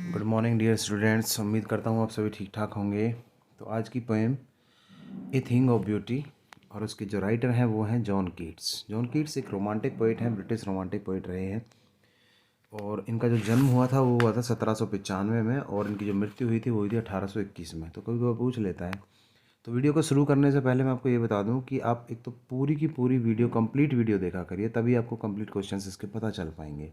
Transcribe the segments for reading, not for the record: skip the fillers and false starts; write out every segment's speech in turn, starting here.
Good morning dear students. उम्मीद करता हूँ आप सभी ठीक ठाक होंगे। तो आज की poem A thing of beauty, और उसके जो राइटर हैं वो हैं जॉन कीट्स। जॉन कीट्स एक रोमांटिक पोइट हैं, ब्रिटिश रोमांटिक पोइट रहे हैं। और इनका जो जन्म हुआ था वो हुआ था 1795 में, और इनकी जो मृत्यु हुई थी वो हुई थी 1821 में। तो कोई पूछ लेता है। तो वीडियो को शुरू करने से पहले मैं आपको ये बता दूं कि आप एक तो पूरी की पूरी वीडियो, कंप्लीट वीडियो देखा करिए, तभी आपको कंप्लीट क्वेश्चंस इसके पता चल पाएंगे।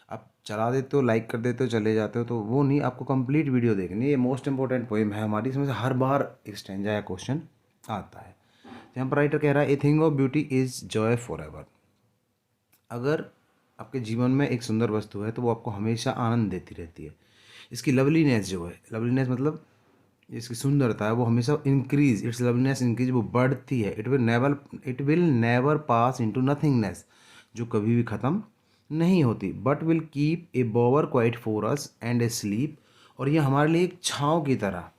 आप चला देते हो, लाइक कर देते हो, चले जाते हो, तो वो नहीं, आपको कंप्लीट वीडियो देखनी है। ये मोस्ट इंपॉर्टेंट पोएम है हमारी, इसमें से हर बार एक स्टैंजा या क्वेश्चन आता है। तो यहाँ पर राइटर कह रहा है a thing of beauty is Joy for ever. अगर आपके जीवन में एक सुंदर वस्तु है तो वो आपको हमेशा आनंद देती रहती है। इसकी लवलीनेस जो है, लवलीनेस मतलब इसकी सुंदरता है, वो हमेशा इंक्रीज, इट्स लवलीनेस इंक्रीज, वो बढ़ती है। It will never pass into nothingness, जो कभी भी ख़त्म नहीं होती। But will keep a बोवर quiet for us and A sleep, और ये हमारे लिए एक छाँव की तरह,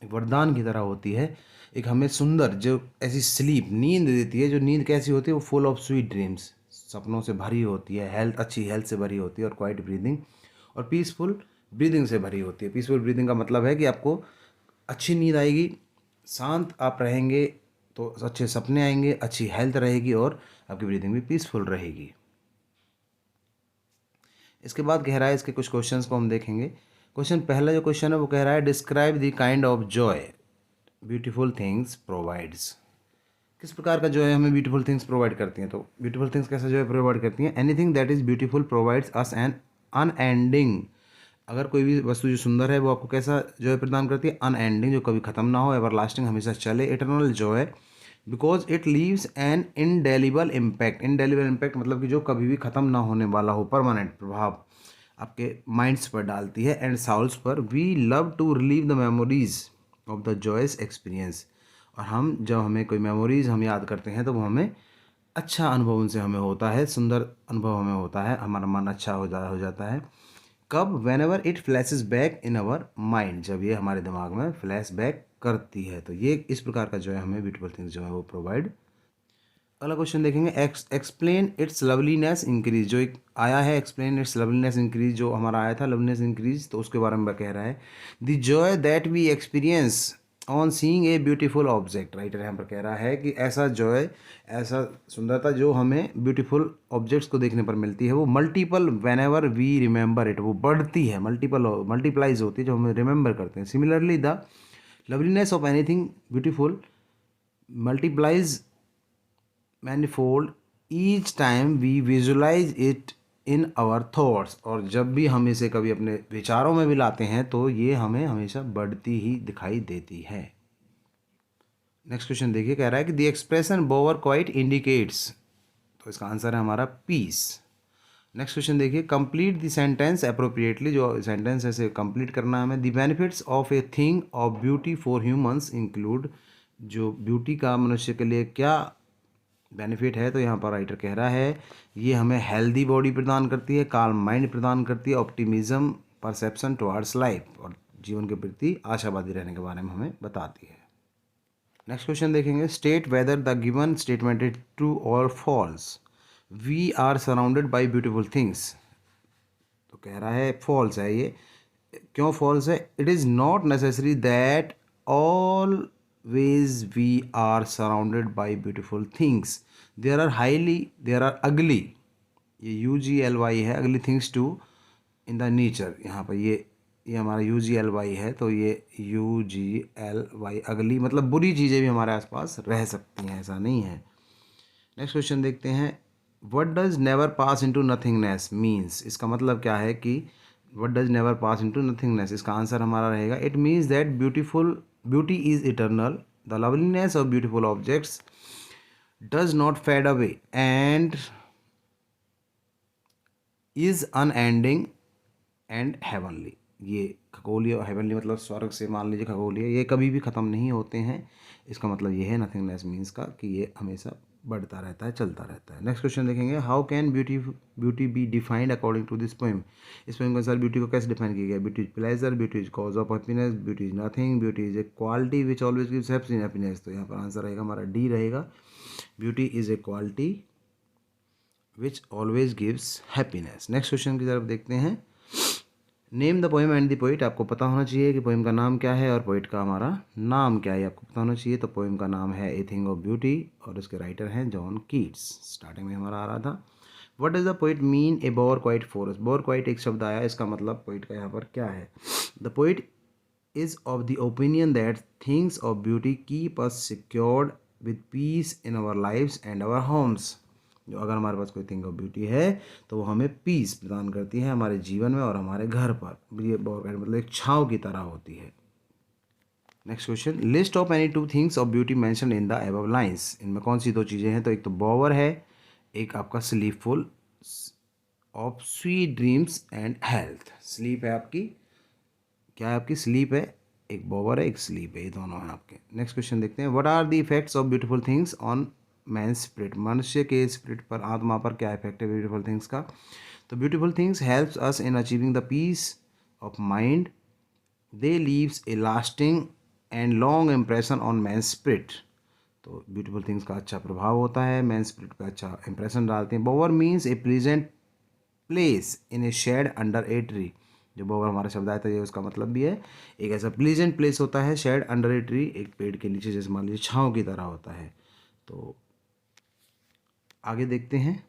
एक वरदान की तरह होती है। एक हमें सुंदर जो ऐसी स्लीप, नींद देती है। जो नींद कैसी होती है, वो फुल ऑफ स्वीट ड्रीम्स, सपनों से भरी होती है, हेल्थ, अच्छी हेल्थ से भरी होती है, और क्वाइट ब्रीदिंग, और पीसफुल ब्रीदिंग से भरी होती है। पीसफुल ब्रीदिंग का मतलब है कि आपको अच्छी नींद आएगी, शांत आप रहेंगे तो अच्छे सपने आएंगे, अच्छी हेल्थ रहेगी, और आपकी ब्रीदिंग भी पीसफुल रहेगी। इसके बाद कह रहा है, इसके कुछ क्वेश्चंस को हम देखेंगे। क्वेश्चन पहला जो क्वेश्चन है वो कह रहा है describe the kind of Joy beautiful things provides. किस प्रकार का जो है हमें ब्यूटीफुल थिंग्स प्रोवाइड करती हैं। तो ब्यूटीफुल थिंग्स कैसे जो है प्रोवाइड करती हैं। Anything that is beautiful provides us an unending. अगर कोई भी वस्तु जो सुंदर है वो आपको कैसा जो है प्रदान करती है, अनएंडिंग, जो कभी ख़त्म ना हो, एवरलास्टिंग, हमेशा चले, eternal joy, because it leaves an indelible impact. Indelible impact मतलब कि जो कभी भी ख़त्म ना होने वाला हो, परमानेंट प्रभाव आपके माइंड्स पर डालती है, एंड साउल्स पर। We love to relive the memories of the joyous experience. और हम जब हमें कोई मेमोरीज हम याद करते हैं तो वो हमें अच्छा अनुभव उनसे हमें होता है, सुंदर अनुभव हमें होता है, हमारा मन अच्छा हो जाता है। कब? When ever it flashes back in our mind, जब ये हमारे दिमाग में फ्लैश बैक करती है। तो ये इस प्रकार का जो है हमें ब्यूटीफुल थिंग्स जो है वो प्रोवाइड। अगला क्वेश्चन देखेंगे, एक्सप्लेन इट्स लवलीनेस इंक्रीज। जो एक आया है एक्सप्लेन इट्स लवलीनेस इंक्रीज, जो हमारा आया था लवलीनेस इंक्रीज, तो उसके बारे में कह रहा है the joy that we experience on seeing a beautiful object. Writer यहाँ पर कह रहा है कि ऐसा जॉय, ऐसा सुंदरता जो हमें ब्यूटीफुल ऑब्जेक्ट्स को देखने पर मिलती है, वो multiple whenever we remember it, वो बढ़ती है, मल्टीपल मल्टीप्लाइज होती है जो हमें रिमेंबर करते हैं। Similarly the loveliness of anything beautiful multiplies manifold each time we visualise it in our thoughts. और जब भी हम इसे कभी अपने विचारों में भी लाते हैं तो ये हमें हमेशा बढ़ती ही दिखाई देती है। नेक्स्ट क्वेश्चन देखिए, कह रहा है कि द एक्सप्रेशन बोवर क्वाइट इंडिकेट्स, तो इसका आंसर है हमारा पीस। नेक्स्ट क्वेश्चन देखिए, कंप्लीट द सेंटेंस अप्रोप्रिएटली। जो सेंटेंस है इसे कंप्लीट करना है हमें। The benefits of A thing of beauty for humans include. जो ब्यूटी का मनुष्य के लिए क्या बेनिफिट है, तो यहाँ पर राइटर कह रहा है ये हमें हेल्दी बॉडी प्रदान करती है, काल्म माइंड प्रदान करती है, ऑप्टिमिज्म, परसेप्शन टुवर्ड्स लाइफ, और जीवन के प्रति आशावादी रहने के बारे में हमें बताती है। नेक्स्ट क्वेश्चन देखेंगे, state whether the given statement is true और false. We are surrounded by beautiful things, तो कह रहा है फॉल्स है ये। क्यों फॉल्स है? It is not necessary that always we are surrounded by beautiful things, there are ugly, ये UGLY है, ugly things too in the nature. यहाँ पर ये हमारा UGLY है, तो ये UGLY अगली मतलब बुरी चीज़ें भी हमारे आसपास रह सकती हैं, ऐसा नहीं है। नेक्स्ट क्वेश्चन देखते हैं, what does never pass into nothingness means. इसका मतलब क्या है कि what does never pass into nothingness, इसका आंसर हमारा रहेगा it means that beauty is eternal, the loveliness of beautiful objects does not fade away and is unending and heavenly. ये खगोलीय, हेवनली मतलब स्वर्ग से, मान लीजिए खगोलीय, ये कभी भी ख़त्म नहीं होते हैं। इसका मतलब ये है नथिंगनेस मीन्स का कि ये हमेशा बढ़ता रहता है, चलता रहता है। नेक्स्ट क्वेश्चन देखेंगे, how can beauty be defined according to this poem. इस पोएम के अनुसार ब्यूटी को कैसे डिफाइन किया गया? Beauty is pleasure, beauty is cause of happiness, beauty is nothing, beauty is a quality which always gives happiness. तो यहाँ पर आंसर रहेगा हमारा डी रहेगा, beauty is a quality which always gives happiness. Next question की तरफ देखते हैं, name the poem and the poet, आपको पता होना चाहिए कि पोएम का नाम क्या है और पोइट का हमारा नाम क्या है, आपको पता होना चाहिए। तो पोएम का नाम है ए थिंग ऑफ ब्यूटी और उसके राइटर हैं जॉन कीट्स। स्टार्टिंग में हमारा आ रहा था what does the poet mean A bore quite forest. Bore quite एक शब्द आया, इसका मतलब पोइट का यहाँ पर क्या है। The poet is of the opinion that things of beauty keep us secured with peace in our lives and our homes। जो अगर हमारे पास कोई थिंग ऑफ ब्यूटी है तो वो हमें पीस प्रदान करती है हमारे जीवन में और हमारे घर पर। ये मतलब एक छाँव की तरह होती है। Next question, list of any two things of beauty mention in the above lines. इनमें कौन सी दो चीज़ें हैं, तो एक तो बॉवर है, एक आपका sleepful of sweet dreams and health. Sleep है आपकी, क्या है आपकी, स्लीप है, एक बॉवर है, एक स्लीप है, ये दोनों हैं आपके। नेक्स्ट क्वेश्चन देखते हैं, what are the effects of beautiful things on man spirit. मनुष्य के स्पिरिट पर, आत्मा पर क्या इफेक्ट है ब्यूटीफुल थिंग्स का। तो beautiful things helps us in achieving the peace of mind, they leaves a lasting and long impression on man spirit. तो ब्यूटीफुल थिंग्स का अच्छा प्रभाव होता है, मैन स्पिरिट पर अच्छा इंप्रेशन डालते हैं। Bower means a pleasant place in a shade under a tree. जो बोवर हमारा शब्द आया था ये उसका मतलब भी है, एक ऐसा प्लीजेंट प्लेस होता है शेड अंडर ए ट्री, एक पेड़ के नीचे, जैसे मान लीजिए छाँव की तरह होता है। तो आगे देखते हैं,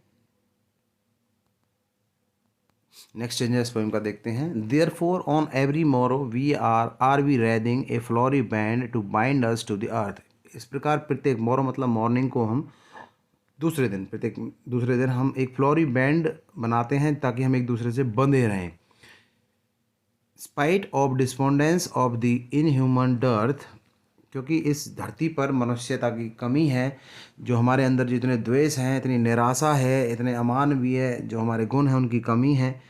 नेक्स्ट चेंजेस पोएम का देखते हैं। Therefore on every morrow we are we wreathing a flowery band to bind us to the earth. इस प्रकार प्रत्येक मोरो मतलब मॉर्निंग को हम प्रत्येक दूसरे दिन हम एक फ्लोरी बैंड बनाते हैं ताकि हम एक दूसरे से बंधे रहें। Spite of despondence of the inhuman dearth, क्योंकि इस धरती पर मनुष्यता की कमी है, जो हमारे अंदर जितने द्वेष हैं, इतनी निराशा है, इतने अमानवीय है जो हमारे गुण हैं उनकी कमी है,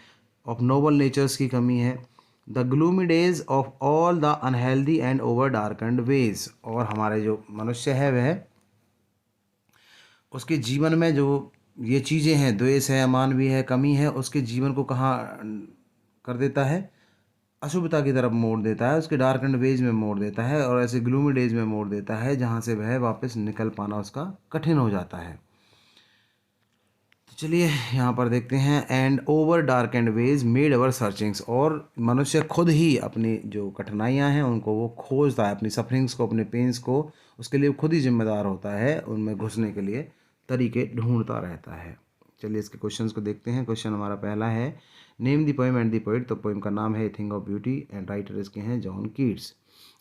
ऑफ नोबल नेचर्स की कमी है। The gloomy days of all the unhealthy and over darkened ways, और हमारे जो मनुष्य है वह उसके जीवन में जो ये चीज़ें हैं, द्वेष है, अमानवीय है, कमी है, उसके जीवन को कहाँ कर देता है, अशुभता की तरफ मोड़ देता है, उसके डार्क एंड वेज में मोड़ देता है और ऐसे ग्लूमी डेज में मोड़ देता है जहाँ से वह वापस निकल पाना उसका कठिन हो जाता है। तो चलिए यहाँ पर देखते हैं, and over dark and ways made our searchings, और मनुष्य खुद ही अपनी जो कठिनाइयाँ हैं उनको वो खोजता है, अपनी सफरिंग्स को, अपने पेन्स को, उसके लिए खुद ही जिम्मेदार होता है, उनमें घुसने के लिए तरीके ढूंढता रहता है। चलिए इसके क्वेश्चंस को देखते हैं। क्वेश्चन हमारा पहला है, name the poem and the poet. तो पोएम का नाम है a thing of beauty and writer इसके हैं जॉन कीट्स।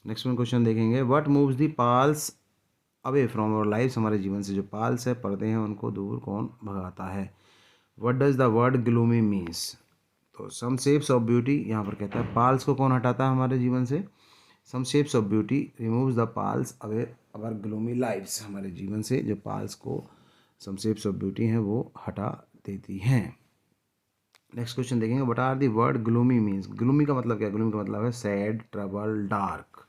नेक्स्ट में क्वेश्चन देखेंगे, what moves the palls away from our lives. हमारे जीवन से जो पाल्स है, पर्दे हैं, उनको दूर कौन भगाता है। What does the word gloomy means. तो सम शेप्स ऑफ ब्यूटी, यहाँ पर कहता है पाल्स को कौन हटाता है हमारे जीवन से। Some shapes of beauty removes the palls away our gloomy lives. हमारे जीवन से जो पाल्स को, सम शेप्स ऑफ ब्यूटी हैं, वो हटा देती हैं। नेक्स्ट क्वेश्चन देखेंगे, what are the word gloomy means. Gloomy का मतलब क्या है, ग्लूमी का मतलब है सैड, ट्रबल, डार्क,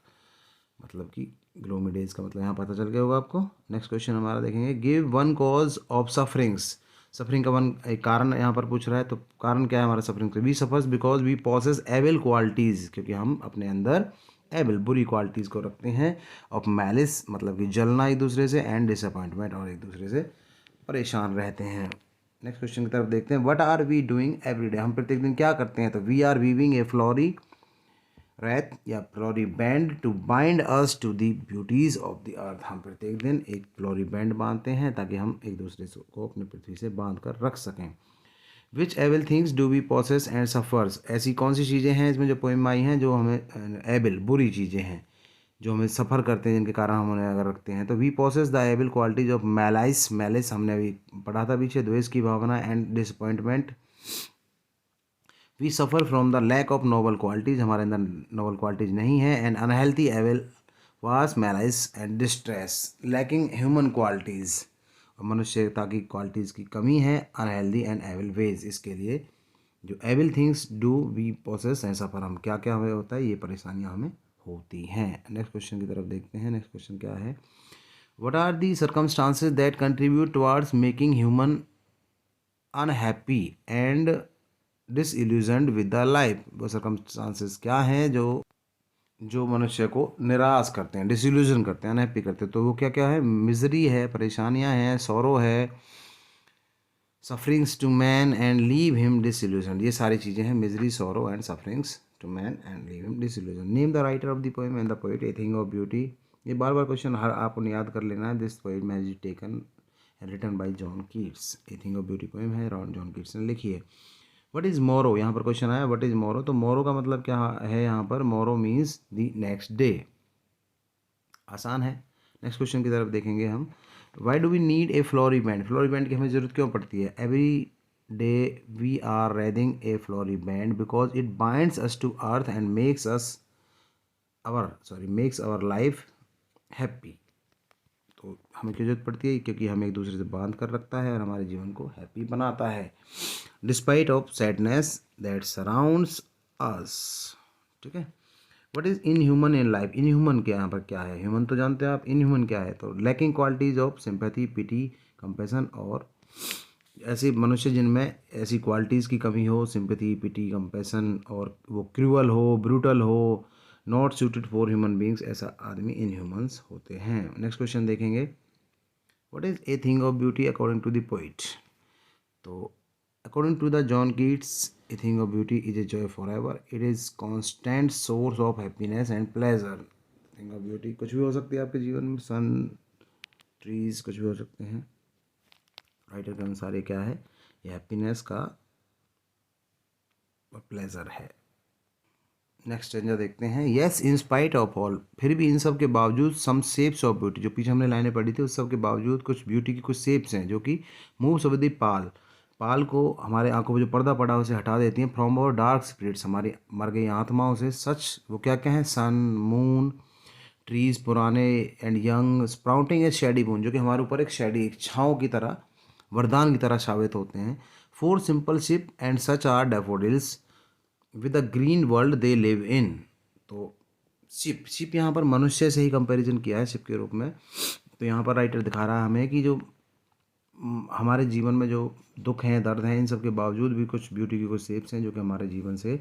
मतलब कि ग्लूमी डेज का मतलब यहाँ पता चल गया होगा आपको। नेक्स्ट क्वेश्चन हमारा देखेंगे, give one cause of sufferings. Suffering का एक कारण यहाँ पर पूछ रहा है, तो कारण क्या है हमारा सफरिंग का। We suffers because we possess evil qualities, क्योंकि हम अपने अंदर एविल, बुरी क्वालिटीज़ को रखते हैं। ऑफ मैलिस मतलब कि जलना एक दूसरे से, एंड डिसअपॉइंटमेंट, और एक दूसरे से परेशान रहते हैं। नेक्स्ट क्वेश्चन की तरफ देखते हैं, what are we doing every day. हम प्रत्येक दिन क्या करते हैं, तो we are weaving a flowery wreath या flowery band to bind us to the beauties of the earth. हम प्रत्येक दिन एक फ्लोरी बैंड बांधते हैं ताकि हम एक दूसरे को अपनी पृथ्वी से बांध कर रख सकें। Which evil things do we possess and suffers. ऐसी कौन सी चीज़ें हैं इसमें जो पोइम आई हैं जो हमें एबल, बुरी चीज़ें हैं जो हमें सफ़र करते हैं, जिनके कारण हम उन्हें अगर रखते हैं। तो we possess the evil qualities of malice, malice हमने अभी पढ़ा था पीछे, द्वेष की भावना, and disappointment. We suffer from the lack of noble qualities, हमारे अंदर नोबल क्वालिटीज़ नहीं है। And unhealthy evil was malice and distress, lacking human qualities, और मनुष्यता की क्वालिटीज़ की कमी है। अनहेल्दी एंड एविल वेज, इसके लिए जो evil things do we possess हैं, सफ़र हम क्या क्या हमें होता है, ये परेशानियां हमें होती हैं। नेक्स्ट क्वेश्चन की तरफ देखते हैं। नेक्स्ट क्वेश्चन क्या है, what are the circumstances that contribute towards making human unhappy and disillusioned with the life. वो सर्कमस्टांसेस क्या हैं जो जो मनुष्य को निराश करते हैं, डिसइल्यूजन करते हैं, अनहैप्पी करते हैं। तो वो क्या क्या है, मिजरी है, परेशानियां हैं, सौरो है, sufferings to man and leave him disillusion, ये सारी चीज़ें हैं, misery, sorrow and sufferings to man and leave him disillusion. Name the writer of the poem and the poet, a thing of beauty. ये बार बार question हर आपको याद कर लेना है। This poem has taken written by John Keats, a thing of beauty poem है John Keats ने लिखी है। व्हाट इज़ मोरो, यहाँ पर क्वेश्चन आया व्हाट इज़ मोरो, तो मोरो का मतलब क्या है यहाँ पर, मोरो मीन्स द नेक्स्ट डे, आसान है। नेक्स्ट क्वेश्चन की तरफ देखेंगे हम। Why do we need a flowery band, flowery band की हमें ज़रूरत क्यों पड़ती है। Every day we are reading a flowery band because it binds us to earth and makes our life happy. तो हमें क्यों जरूरत पड़ती है, क्योंकि हमें एक दूसरे से बांध कर रखता है और हमारे जीवन को हैप्पी बनाता है। Despite of sadness that surrounds us, ठीक है। What is in human in life, in human के यहाँ पर क्या है, ह्यूमन तो जानते हैं आप, इन ह्यूमन क्या है, तो lacking qualities of sympathy, pity, compassion, और ऐसे मनुष्य जिनमें ऐसी क्वालिटीज़ की कमी हो, सिंपैथी, पिटी, कंपैशन, और वो क्रूअल हो, ब्रूटल हो, not suited for human beings, ऐसा आदमी इन ह्यूमन्स होते हैं। नेक्स्ट क्वेश्चन देखेंगे। What is a thing of beauty according to the poet, तो according to the John Keats, a thing of beauty is a joy for ever, it is constant source of happiness and pleasure. Thing of beauty कुछ भी हो सकती है आपके जीवन में, सन, trees, कुछ भी हो सकते हैं। राइटर के अनुसार ये क्या है, ये हैप्पीनेस का प्लेजर है। नेक्स्ट स्टेंजा देखते हैं। Yes in spite of all, फिर भी इन सब के बावजूद, सम शेप्स ऑफ ब्यूटी, जो पीछे हमने लाइनें पढ़ी थी उस सब के बावजूद कुछ ब्यूटी की कुछ शेप्स हैं जो कि मूव्स विद द पाल, पाल को, हमारे आंखों पर जो पर्दा पड़ा उसे हटा देती हैं, फ्रॉम अवर डार्क स्पिरिट्स, हमारी मर गई आत्माओं से। सच वो क्या क्या है, सन, मून, ट्रीज पुराने and young, sprouting A shady moon, जो कि हमारे ऊपर एक शेडी, एक छाँव की तरह, वरदान की तरह साबित होते हैं। For simple sheep and such are daffodils with a green world they live in, तो शिप यहाँ पर मनुष्य से ही कंपैरिजन किया है शिप के रूप में। तो यहाँ पर राइटर दिखा रहा है हमें कि जो हमारे जीवन में जो दुख हैं, दर्द हैं, इन सब के बावजूद भी कुछ ब्यूटी की कुछ शेप्स हैं जो कि हमारे जीवन से,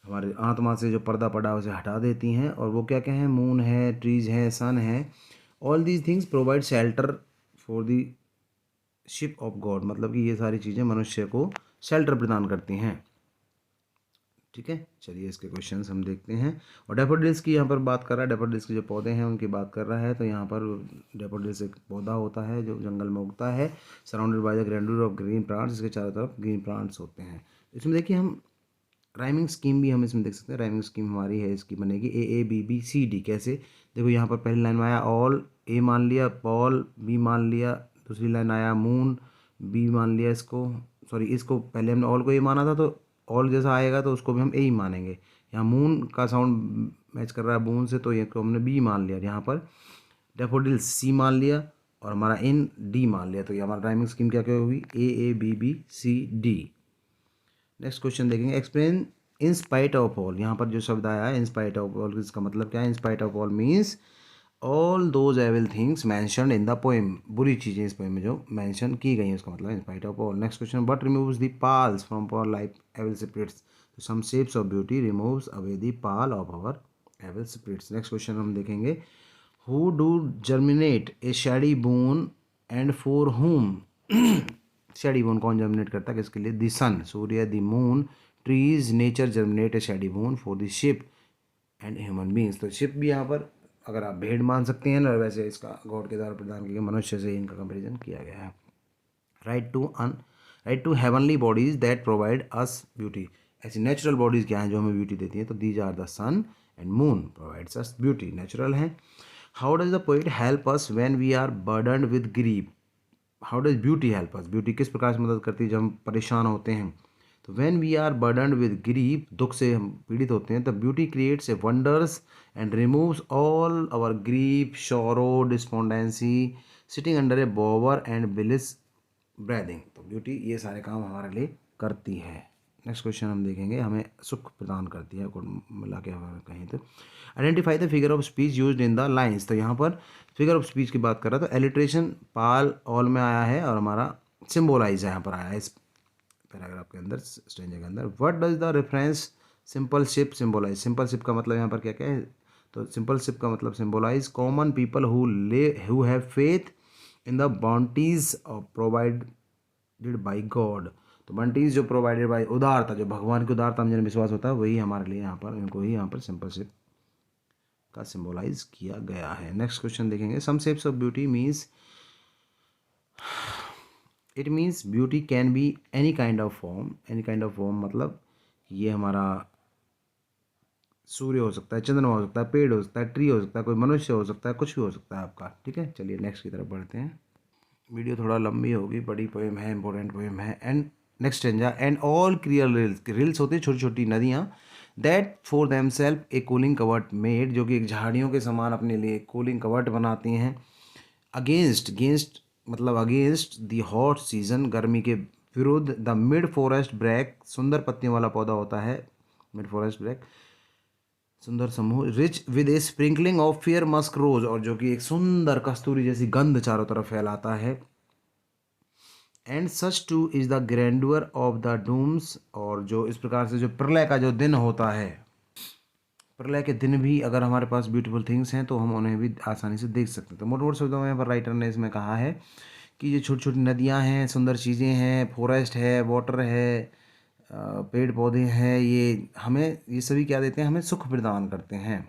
हमारे आत्मा से जो पर्दा पड़ा उसे हटा देती हैं। और वो क्या क्या हैं, मून है, ट्रीज है, सन है, all these things provide shelter for the ship of God, मतलब कि ये सारी चीज़ें मनुष्य को शेल्टर प्रदान करती हैं, ठीक है। चलिए इसके क्वेश्चंस हम देखते हैं। और डैफोडिल्स की यहाँ पर बात कर रहा है, डैफोडिल्स के जो पौधे हैं उनकी बात कर रहा है। तो यहाँ पर डैफोडिल्स एक पौधा होता है जो जंगल में उगता है, surrounded by the grandeur of green plants, इसके चारों तरफ ग्रीन प्लांट्स होते हैं। इसमें देखिए हम राइमिंग स्कीम भी हम इसमें देख सकते हैं। राइमिंग स्कीम हमारी है, इसकी बनेगी A B B C D. कैसे, देखो यहाँ पर पहली लाइन में आया ऑल, ए मान लिया, पॉल, बी मान लिया, दूसरी लाइन आया मून, बी मान लिया इसको, सॉरी इसको पहले हमने ऑल को ए माना था, तो ऑल जैसा आएगा तो उसको भी हम ए ही मानेंगे। यहाँ मून का साउंड मैच कर रहा है बून से, तो ये को हमने बी मान लिया। यहाँ पर डैफोडिल्स सी मान लिया और हमारा इन डी मान लिया। तो ये हमारा राइमिंग स्कीम क्या क्या होगी, A B B C D. Next question देखेंगे। Explain in spite of all, यहाँ पर जो शब्द आया है इन स्पाइट ऑफ ऑल, इसका मतलब क्या है। In spite of all means all those evil things mentioned in the poem, बुरी चीज़ें इस पोएम में जो मैंशन की गई हैं उसका मतलब in spite of all. Next question, but removes the palls from our life evil spirits, तो some shapes of beauty removes away the pall of our evil spirits. Next question हम देखेंगे। Who do germinate a shady boon and for whom, shady boon कौन germinate करता है, किसके लिए, the sun, सूर्य, the moon, trees, nature germinate a shady boon for the sheep and human beings. तो ship भी यहाँ पर अगर आप भेड़ मान सकते हैं ना, वैसे इसका गॉड के द्वारा प्रदान किया गया, मनुष्य से इनका कंपेरिजन किया गया है। Right to heavenly bodies that provide us beauty, ऐसी नेचुरल बॉडीज़ क्या हैं जो हमें ब्यूटी देती हैं, तो these are the sun and moon provides us beauty, natural हैं। How does the poet help us when we are burdened with grief, how does beauty help us, beauty किस प्रकार से मदद करती है जब हम परेशान होते हैं। तो when we are burdened with grief, दुख से हम पीड़ित होते हैं, तब beauty creates a wonders and removes all our grief, sorrow, despondency, sitting under a bower and bliss breathing. तो ब्यूटी ये सारे काम हमारे लिए करती है। नेक्स्ट क्वेश्चन हम देखेंगे, हमें सुख प्रदान करती है मिला के हमारे कहीं तो। Identify the figure of speech used in the lines, तो यहाँ पर फिगर ऑफ स्पीच की बात कर रहा था। एलिट्रेशन पाल ऑल में आया है और हमारा सिम्बोलाइज यहाँ पर आया है इस पैराग्राफ के अंदर, स्ट्रेंजर के अंदर। What does the reference simple ship symbolise, simple ship का मतलब यहाँ पर क्या क्या है, तो सिंपल शिप का मतलब symbolise common people who have faith in the bounties of provide did by God, तो बंटीज जो प्रोवाइडेड बाई उदारता, जो भगवान की उदारता में जिन्हें विश्वास होता है वही हमारे लिए यहाँ पर, इनको ही यहाँ पर सिंपलशिप का सिंबलाइज किया गया है। नेक्स्ट क्वेश्चन देखेंगे। Some shapes of beauty means, it means beauty can be any kind of form. Any kind of form मतलब ये हमारा सूर्य हो सकता है, चंद्रमा हो सकता है, पेड़ हो सकता है, ट्री हो सकता है, कोई मनुष्य हो सकता है, कुछ भी हो सकता है आपका। ठीक है, चलिए नेक्स्ट की तरफ बढ़ते हैं। वीडियो थोड़ा लंबी होगी, बड़ी पोएम है, इंपॉर्टेंट पोएम है। And next stanza, and all cruel reels, reels होती है छोटी छोटी नदियाँ, that for them self A cooling covert made, जो कि एक झाड़ियों के समान अपने लिए कूलिंग कवर्ट बनाती हैं। अगेंस्ट, गेंस्ट मतलब अगेंस्ट द हॉट सीजन, गर्मी के विरुद्ध। द मिड फॉरेस्ट ब्रैक, सुंदर पत्तियों वाला पौधा होता है मिड फॉरेस्ट ब्रैक, सुंदर समूह। Rich with a sprinkling of fair musk rose, और जो कि एक सुंदर कस्तूरी जैसी गंध चारों तरफ फैलाता है। And such too is the grandeur of the dooms, और जो इस प्रकार से जो प्रलय का जो दिन होता है, प्रलय के दिन भी अगर हमारे पास ब्यूटीफुल थिंग्स हैं तो हम उन्हें भी आसानी से देख सकते हैं। तो मोटे मोटे शब्दों में यहाँ पर राइटर ने इसमें कहा है कि ये छोटी छोटी नदियाँ हैं, सुंदर चीज़ें हैं, फॉरेस्ट है, वाटर है, पेड़ पौधे हैं, ये हमें ये सभी क्या देते हैं, हमें सुख प्रदान करते हैं।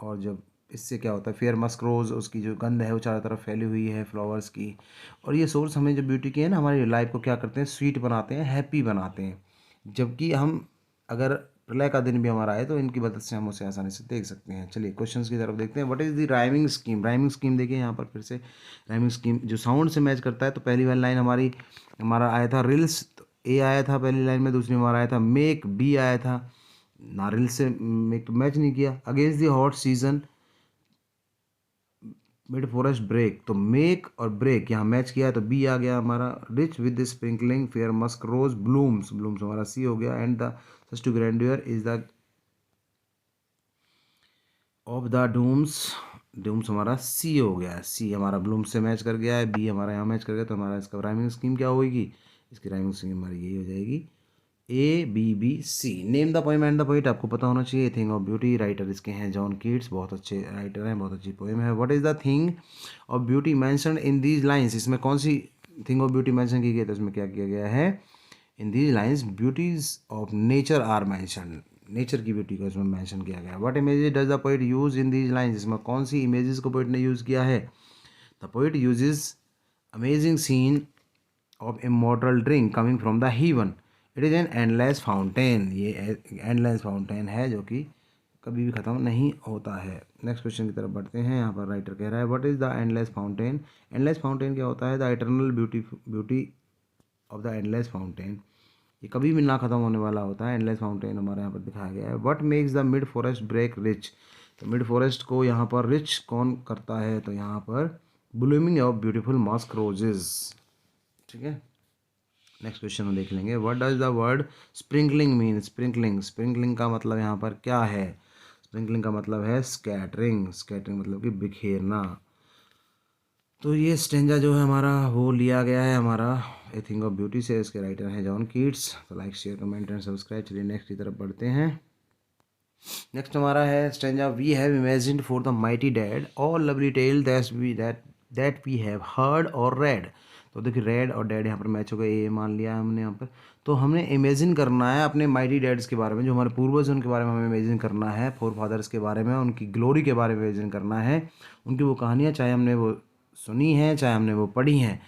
और जब इससे क्या होता है, फेयर मस्क रोज़, उसकी जो गंध है वो चारों तरफ फैली हुई है फ्लावर्स की। और ये सोर्स हमें जो ब्यूटी की है ना, हमारी लाइफ को क्या करते हैं, स्वीट बनाते हैं, हैप्पी बनाते हैं। जबकि हम अगर प्रलय का दिन भी हमारा है तो इनकी मदद से हम उसे आसानी से देख सकते हैं। चलिए क्वेश्चंस की तरफ देखते हैं। What is the rhyming scheme. Rhyming scheme देखिए यहाँ पर फिर से राइमिंग स्कीम जो साउंड से मैच करता है। तो पहली वाली लाइन हमारा आया था रिल्स, तो ए आया था पहली लाइन में, दूसरी में हमारा आया था मेक, बी आया था ना, रिल्स से मेक मैच नहीं किया। Against the hot season, mid forest brake, तो मेक और ब्रेक यहाँ मैच किया है तो बी आ गया हमारा। Rich with sprinkling fair musk rose blooms, blooms हमारा सी हो गया। And the such too grandeur is the of the dooms, dooms हमारा सी हो गया। सी हमारा ब्लूम से मैच कर गया है, बी हमारा यहाँ मैच कर गया, तो हमारा इसका राइमिंग स्कीम क्या होगी, इसकी राइमिंग स्कीम हमारी यही हो जाएगी A B B C. Name the poem and the poet आपको पता होना चाहिए। थिंग ऑफ ब्यूटी, राइटर इसके हैं जॉन कीट्स, बहुत अच्छे राइटर हैं, बहुत अच्छी पोएम है। What is the thing of beauty mentioned in these lines, इसमें कौन सी थिंग ऑफ ब्यूटी मैंशन की गई है, तो इसमें क्या किया गया है, in these lines beauties of nature are mentioned, nature की ब्यूटी को इसमें मैंशन किया गया है। What images does the poet use in these lines, इसमें कौन सी इमेजेस को पोइट ने यूज़ किया है। The poet uses amazing scene of immortal drink coming from the heaven, it is an endless fountain, ये एंडलेस फाउंटेन है जो कि कभी भी ख़त्म नहीं होता है। नेक्स्ट क्वेश्चन की तरफ बढ़ते हैं। यहाँ पर राइटर कह रहा है what is the endless fountain. Endless fountain क्या होता है, the eternal beauty of the endless fountain, ये कभी भी ना ख़त्म होने वाला होता है। एंडलेस फाउंटेन हमारे यहाँ पर दिखाया गया है। What makes the mid forest brake rich, तो मिड फॉरेस्ट को यहाँ पर रिच कौन करता है, तो यहाँ पर blooming of beautiful Musk roses. ठीक है, नेक्स्ट क्वेश्चन में देख लेंगे। What does the word sprinkling mean. Sprinkling, sprinkling का मतलब यहाँ पर क्या है, स्प्रिंकलिंग का मतलब है स्कैटरिंग, स्कैटरिंग मतलब कि बिखेरना। तो ये स्टेंजा जो है हमारा वो लिया गया है हमारा ए थिंग ऑफ ब्यूटी से, इसके राइटर हैं जॉन कीट्स। तो like share comment and subscribe. चलिए नेक्स्ट की तरफ बढ़ते हैं। नेक्स्ट हमारा है stanza, we have imagined for the mighty dead all lovely tale that we have heard or read. तो देखिए रेड और डैड यहाँ पर मैच हो गए, ये मान लिया है हमने यहाँ पर। तो हमने इमेजिन करना है अपने माइटी डैड्स के बारे में, जो हमारे पूर्वज हैं उनके बारे में हमें इमेजिन करना है, फोर फादर्स के बारे में, उनकी ग्लोरी के बारे में इमेजिन करना है, उनकी वो कहानियाँ चाहे हमने वो सुनी हैं चाहे हमने वो पढ़ी हैं।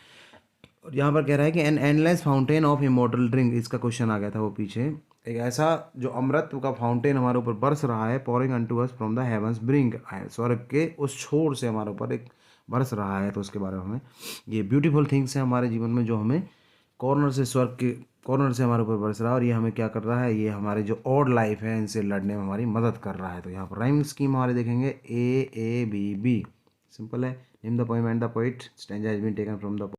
और यहाँ पर कह रहा है कि N endless fountain of immortal drink, इसका क्वेश्चन आ गया था वो पीछे। एक ऐसा जो अमृत का फाउंटेन हमारे ऊपर बरस रहा है, pouring unto us from the heaven's brink, स्वर्ग के उस छोर से हमारे ऊपर एक बरस रहा है। तो उसके बारे में हमें ये ब्यूटीफुल थिंग्स हैं हमारे जीवन में, जो हमें कॉर्नर से, स्वर्ग के कॉर्नर से हमारे ऊपर बरस रहा है। और ये हमें क्या कर रहा है, ये हमारे जो ऑड लाइफ है इनसे लड़ने में हमारी मदद कर रहा है। तो यहाँ पर राइमिंग स्कीम हमारे देखेंगे ए बी बी, सिंपल है। Name the poem and the poet, stanza has been taken from the